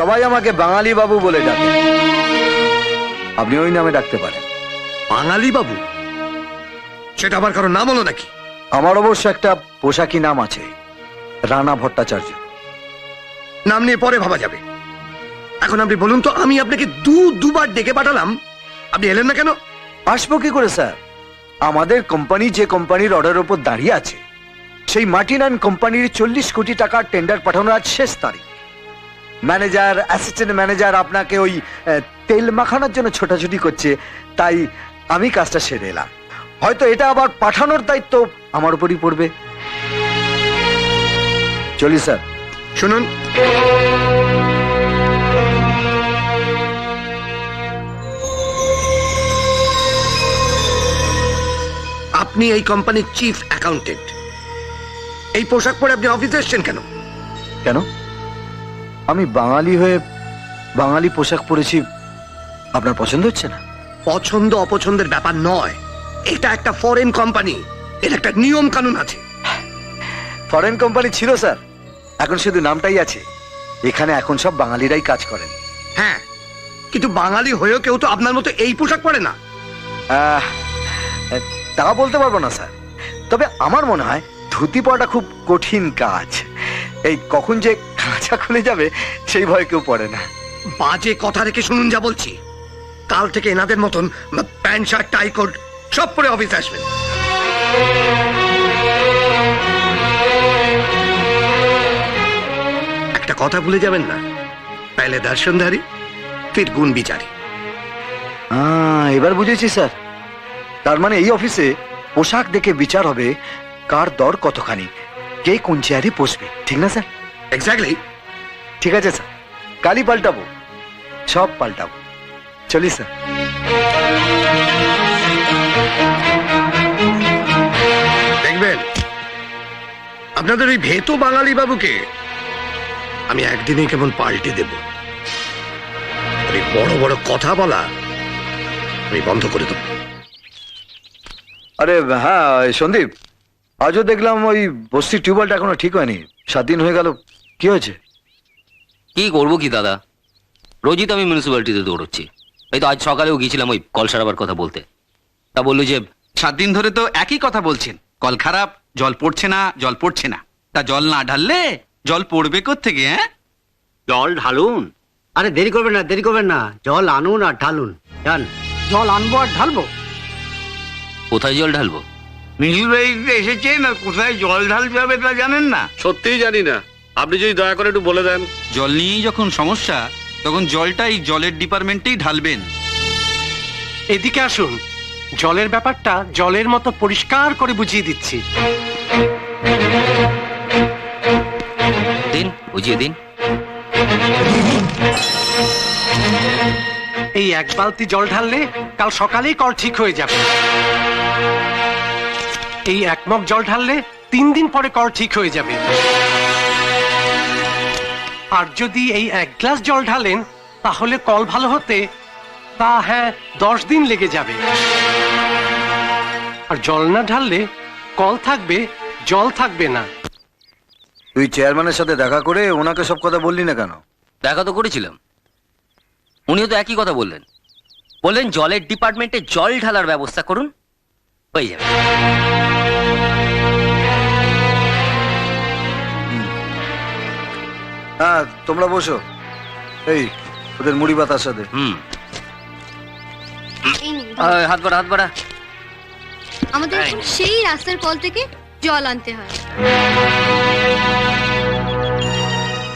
সবাই আমাকে বাঙালি বাবু বলে ডাকে, আপনি ওই নামে ডাকতে পারেন। বাঙালি বাবু? সেটা আবার কারো নাম হলো নাকি? আমার অবশ্য একটা পোশাকি নাম আছে, রানা ভট্টাচার্য। নাম নিয়ে পরে ভাবা যাবে। এখন আপনি বলুন তো, আমি আপনাকে দুবার ডেকে পাঠালাম, আপনি এলেন না কেন? আসবো কি করে স্যার? আমাদের কোম্পানি যে কোম্পানির অর্ডারের উপর দাঁড়িয়ে আছে, সেই মার্টিন কোম্পানির 40 কোটি টাকার টেন্ডার পাঠানোর আজ শেষ তারিখ। ম্যানেজার, অ্যাসিস্ট্যান্ট ম্যানেজার আপনাকে ওই তেল মাখানোর জন্য ছোটাছুটি করছে, তাই আমি কাজটা সেরে এলাম। হয়তো এটা আবার পাঠানোর দায়িত্ব আমার উপরই পড়বে। চলি স্যার। শুনুন, আপনি এই কোম্পানির চিফ অ্যাকাউন্টেন্ট, এই পোশাক পরে আপনি অফিসে এসেছেন কেন? কেন? আমি বাঙালি হয়ে বাঙালি পোশাক পরেছি, আপনার পছন্দ হচ্ছে না? পছন্দ অপছন্দের ব্যাপার নয়, এটা একটা ফরেন কোম্পানি, এর একটা নিয়ম কানুন আছে। ফরেন কোম্পানি ছিল স্যার, এখন শুধু নামটাই আছে। এখানে এখন সব বাঙালিরাই কাজ করেন। হ্যাঁ, কিন্তু বাঙালি হয়েও কেউ তো আপনার মতো এই পোশাক পরে না। আহ, তা বলতে পারবো না স্যার, তবে আমার মনে হয় ধুতি পরাটা খুব কঠিন কাজ। এই কখন যে কাঁচা খুলে যাবে সেই ভয় কেউ পড়ে না। বাজে কথা রেখে শুনুন যা বলছি। কাল থেকে এনাদের মতন প্যান্ট শার্ট টাই কোট সব পরে অফিসে আসবেন। একটা কথা ভুলে যাবেন না, পেলে দর্শনধারী ফির গুণ বিচারী। এবার বুঝেছি স্যার, তার মানে এই অফিসে পোশাক দেখে বিচার হবে কার দর কতখানি, কে কোন চেয়ারে বসবে, ঠিক না স্যার? এক্স্যাক্টলি। ঠিক আছে স্যার, কালই পাল্টাবো, সব পাল্টাবো। চলি স্যার। দেখবেন আপনাদের ওই ভেতো বাঙালি বাবুকে আমি একদিনেই কেমন পাল্টে দেব। ওই বড় বড় কথা বলা আমি বন্ধ করে দেব। আরে হ্যাঁ সন্দীপ, আজও দেখলাম ওই বস্তির টিউবওয়েলটা এখনো ঠিক হয়নি, 7 দিন হয়ে গেল, কি হয়েছে? কি করবো কি দাদা, রোজই তো আমি মিউনিসিপ্যালিটিতে দৌড়চ্ছি। এই তো আজ সকালেও গিয়েছিলাম ওই কল সারাবার কথা বলতে। তা বললো যে 7 দিন ধরে তো একই কথা বলছেন, কল খারাপ, জল পড়ছে না, জল পড়ছে না। তা জল না ঢাললে জল পড়বে কোত্থেকে? হ্যাঁ, জল ঢালুন। আরে দেরি করবেন না, জল আনুন আর ঢালুন। জান, জল আনবো আর ঢালবো। কোথায় জল ঢালবো? মিউনিসিপ্যালিটিতে এসেছেন আর কোথায় জল ঢালতে হবে তা জানেন না? সত্যিই জানি না, আপনি যদি দয়া করে একটু বলে দেন। জল নিয়েই যখন সমস্যা, তখন জলটা এই জলের ডিপার্টমেন্টেই ঢালবেন। এদিকে আসুন, জলের ব্যাপারটা জলের মতো পরিষ্কার করে বুঝিয়ে দিচ্ছি। দিন, বুঝিয়ে দিন। এই 1 বালতি জল ঢাললে কাল সকালেই কল ঠিক হয়ে যাবে। এই 1 মগ জল ঢাললে 3 দিন পরে কল ঠিক হয়ে যাবে। আর যদি এই 1 গ্লাস জল ঢালেন, তাহলে কল ভালো হতে তা হ্যাঁ 10 দিন লেগে যাবে। আর জল না ঢাললে কল থাকবে, জল থাকবে না। তুই চেয়ারম্যানের সাথে দেখা করে ওনাকে সব কথা বললি না কেন? দেখা তো করেছিলাম, উনিও তো একই কথা বললেন। বললেন জলের ডিপার্টমেন্টে জল ঢালার ব্যবস্থা করুন, হয়ে যাবে। হ্যাঁ তোমরা বসো, এই ওদের মুড়ি বাতার সাথে। হাত বাড়া, হাত বাড়া। আমাদের সেই রাস্তার কল থেকে জল আনতে হয়।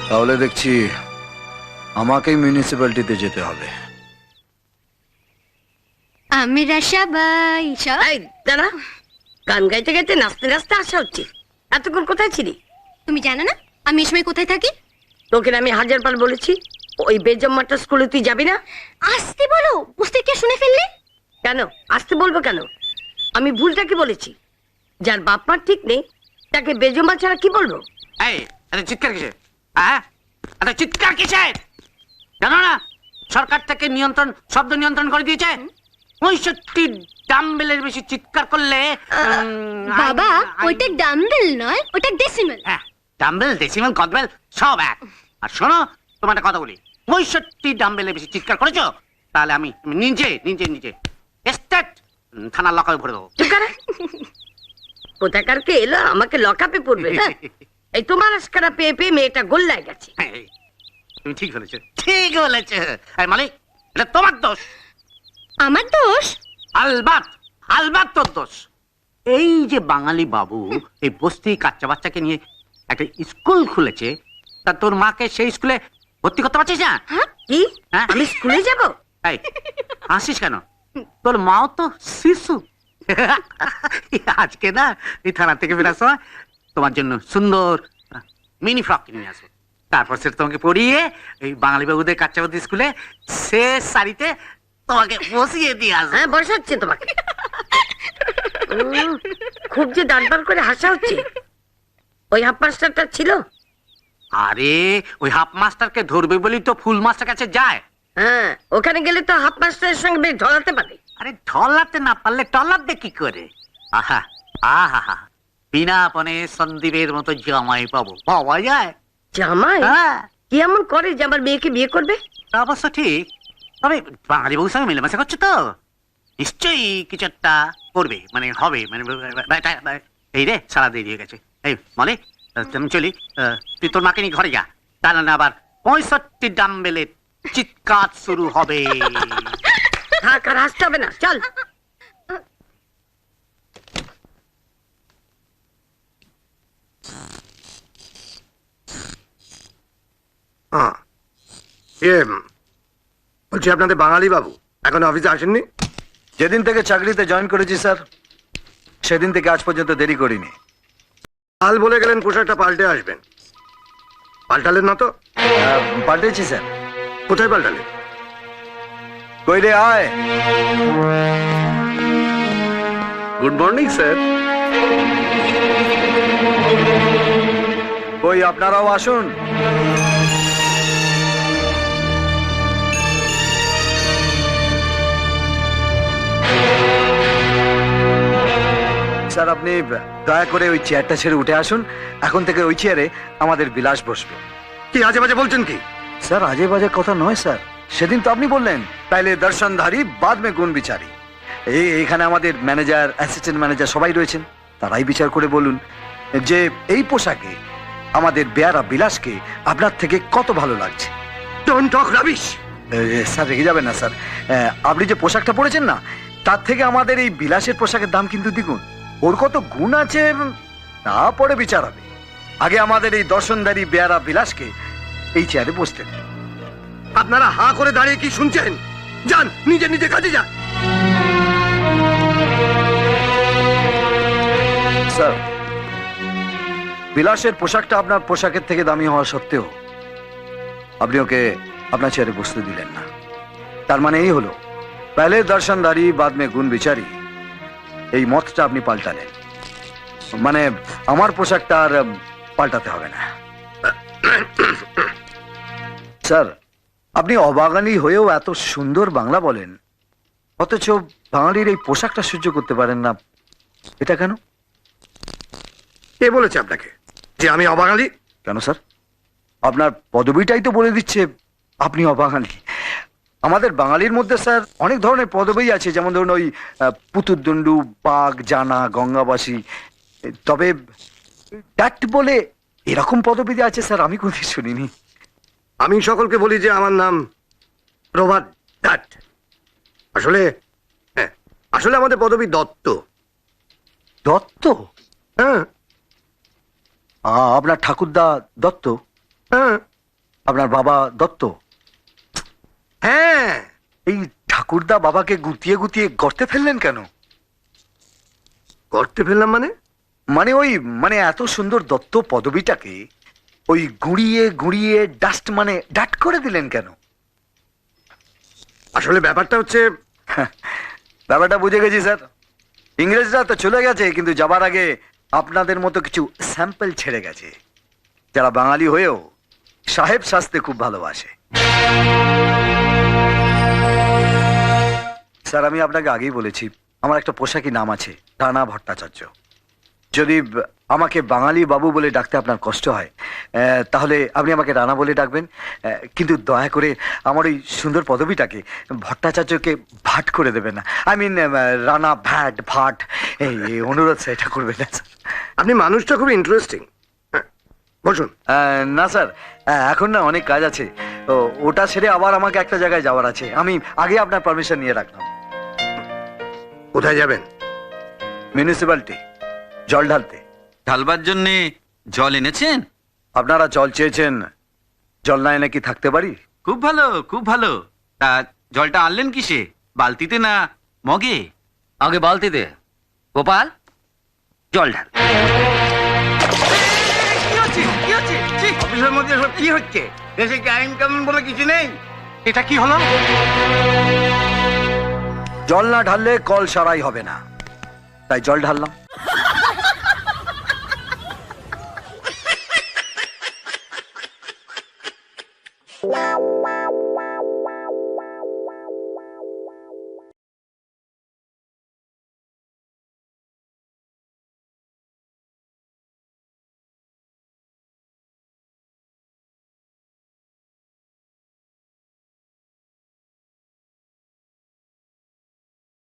তাহলে দেখছি আমাকেই মিউনিসিপ্যালিটিতে যেতে হবে। আমরা সবাই দাঁড়া, গান গাইতে গাইতে নাচতে নাচতে আসা হচ্ছে। এতক্ষণ কোথায় ছিলি? তুমি জানো না আমি এই সময় কোথায় থাকি? তোকে আমি 1000 বার বলেছি ওই বেজম্মাটা স্কুলে তুই যাবি না। আসতে বলো, বুঝতে কে শুনে ফেললে? কেন আসতে বলবো কেন? আমি ভুলটা কি বলেছি? যার বাপ মার ঠিক নেই তাকে বেজম্মা ছাড়া কি বলবো? এই এত চিৎকার কিসের? এত চিৎকার কিসের? জানো না সরকার থেকে নিয়ন্ত্রণ, শব্দ নিয়ন্ত্রণ করে দিয়েছে। 65 ডাম্বেলের বেশি চিৎকার করলে বাবা ওইটা ডাম্বেল নয়, ওটা ডেসিমেল। ডাম্বেল, ডেসিমেল, কদবেল সব এক। আর শোনো, তোমার একটা কথা বলি, 65 ডাম্বেলের বেশি চিৎকার করেছো, তাহলে আমি নিজে নিজে নিজে স্টেট থানার লকাপে ভরে দেবো। চুপ করে। কোথাকার কে এলো আমাকে লকআপে পড়বে না? এই তোমার আজকারা পেয়ে পেয়ে মেয়েটা গোল্লায় গেছে। তুমি ঠিক বলেছো, ঠিক বলেছো। এই মালিক, এটা তোমার দোষ। আমার দোষ? আলবাত, আলবাত তোর দোষ। এই যে বাঙালি বাবু এই বস্তি কাচ্চা বাচ্চাকে নিয়ে একটা স্কুল খুলেছে, তা তোর মাকে সেই স্কুলে ভর্তি করতে পারছিস না? কি হ্যাঁ? আমি স্কুলে যাব? এই হাসিস কেন? তোর মাও তো শিশু। আজকে না এই থানা থেকে ফেরার সময় তোমার জন্য সুন্দর মিনি ফ্রক কিনে নিয়ে আসবো, তারপর সেটা তোমাকে পরিয়ে এই বাঙালি বাবুদের কাচ্চাবাদি স্কুলে শেষ শাড়িতে তোমাকে বসিয়ে দিয়ে আসবো। হ্যাঁ, বসাচ্ছে তোমাকে। খুব যে ডানপার করে হাসা হচ্ছে। ওই হাফ মাস্টারটা ছিল? আরে ওই হাফ মাস্টারকে ধরবে বলি তো ফুল মাস্টার কাছে যায়। হ্যাঁ, ওখানে গেলে তো হাফ মাস্টারের সঙ্গে বেশ ঢলাতে পারে। আরে ঢলাতে না পারলে টলাবে কি করে? আহা আহা, বিনা পনে সন্দীপের মতো জামাই পাবো, পাওয়া যায়? জামাই? হ্যাঁ, কি এমন করে যে আমার মেয়েকে বিয়ে করবে? তা অবশ্য ঠিক। তবে বাঙালি বউর সঙ্গে মেলামেশা করছো তো, নিশ্চয়ই কিছু একটা করবে, মানে হবে, মানে এই রে সারা দিয়ে গেছে। এই মানে আমি চলি, তুই তোর মাকে নিয়ে ঘরে যা, তা না আবার 65 ডাম্বেলের চিৎকার শুরু হবে। থাক, আর আসতে হবে না, চল। বলছি আপনাদের বাঙালি বাবু এখন অফিসে আসেননি? যেদিন থেকে চাকরিতে জয়েন করেছি স্যার, সেদিন থেকে আজ পর্যন্ত দেরি করিনি। কাল বলে গেলেন পোশাকটা পাল্টে আসবেন, পাল্টালেন না তো? পাল্টেছি স্যার। কোথায় পাল্টালেন? কইলে আয়। Good morning sir. কই আপনারাও আসুন। স্যার আপনি দয়া করে ওই চেয়ারটা ছেড়ে উঠে আসুন। এখন থেকে ওই চেয়ারে আমাদের বিলাস বসবে। কি আজে বাজে বলছেন কি? স্যার আজে বাজে কথা নয় স্যার, সেদিন তো আপনি বললেন তাইলে দর্শনধারী বাদ মে গুণ বিচারি। এখানে আমাদের ম্যানেজার, অ্যাসিস্ট্যান্ট ম্যানেজার সবাই রয়েছেন, তারাই বিচার করে বলুন যে এই পোশাকে আমাদের বেয়ারা বিলাসকে আপনার থেকে কত ভালো লাগছে। Don't talk rubbish. স্যার রেগে যাবেন না স্যার, আপনি যে পোশাকটা পরেছেন না, তার থেকে আমাদের এই বিলাসের পোশাকের দাম কিন্তু দ্বিগুণ। ওর কত গুণ আছে তারপরে বিচার হবে। আগে আমাদের এই দর্শনধারী বেয়ারা বিলাসকে এই চেয়ারে বসতেন। আপনারা হাঁ করে দাঁড়িয়ে কি শুনছেন? যান, নিজে নিজে কাজে যান। স্যার বিলাসের পোশাকটা আপনার পোশাকের থেকে দামি হওয়া সত্ত্বেও আপনি ওকে আপনার চেয়ারে বসতে দিলেন না। তার মানে এই হলো পেলে দর্শনধারী বাদ মে গুণ বিচারি, এই মতটা আপনি পাল্টালেন। মানে আমার পোশাকটা আর পাল্টাতে হবে না। স্যার আপনি অবাঙালি হয়েও এত সুন্দর বাংলা বলেন, অথচ বাঙালির এই পোশাকটা সহ্য করতে পারেন না, এটা কেন? কে বলেছে আপনাকে যে আমি অবাঙালি? কেন স্যার, আপনার পদবিটাই তো বলে দিচ্ছে আপনি অবাঙালি। আমাদের বাঙালির মধ্যে স্যার অনেক ধরনের পদবি আছে, যেমন ধরুন ওই পুতুরদণ্ডু, বাঘ, জানা, গঙ্গাবাসী। তবে ডাট বলে এরকম পদবি আছে স্যার, আমি কোনোদিন শুনিনি। আমি সকলকে বলি যে আমার নাম প্রভাত ডাট। আসলে আসলে আমাদের পদবী দত্ত। দত্ত? হ্যাঁ আপনার ঠাকুরদা দত্ত? হ্যাঁ আপনার বাবা দত্ত? হ্যাঁ। এই ঠাকুরদা বাবাকে গুতিয়ে গুতিয়ে গর্তে ফেললেন কেন? গর্তে ফেললাম মানে? মানে এত সুন্দর দত্ত পদবিটাকে ওই গুঁড়িয়ে গুঁড়িয়ে ডাস্ট মানে ডাট করে দিলেন কেন? আসলে ব্যাপারটা হচ্ছে, ব্যাপারটা বুঝে গেছি স্যার। ইংরেজরা তো চলে গেছে, কিন্তু যাবার আগে আপনাদের মতো কিছু স্যাম্পল ছেড়ে গেছে, যারা বাঙালি হয়েও সাহেব সাজতে খুব ভালোবাসে। স্যার আমি আপনাকে আগেই বলেছি আমার একটা পোশাকি নাম আছে, রানা ভট্টাচার্য। যদি আমাকে বাঙালি বাবু বলে ডাকতে আপনার কষ্ট হয়, তাহলে আপনি আমাকে রানা বলে ডাকবেন। কিন্তু দয়া করে আমার ওই সুন্দর পদবিটাকে ভট্টাচার্যকে ভাট করে দেবেন না। আই মিন রানা ভ্যাট ভাট, এই অনুরোধ স্যার, এটা করবেন না স্যার। আপনি মানুষটা খুব ইন্টারেস্টিং। বসুন। না স্যার, এখন না অনেক কাজ আছে, ওটা ছেড়ে আবার আমাকে একটা জায়গায় যাওয়ার আছে। আমি আগে আপনার পারমিশন নিয়ে রাখলাম। কোথায় যাবেন? মিউনিসিপ্যালিটি জল ঢালতে। ঢালবার জন্য জল এনেছেন? আপনারা জল চেয়েছেন, জল না এনে কি থাকতে পারি? খুব ভালো, খুব ভালো। তা জলটা আনলেন কিসে? বালতিতে না মগে? আগে বালতিতে। গোপাল, জল ঢাল। অফিসের মধ্যে সব কি হচ্ছে? দেশে কি আইন কানুন বলে কিছু নেই? এটা কি হলো? জল না ঢাললে কল সারাই হবে না, তাই জল ঢাললাম। Wow, wow.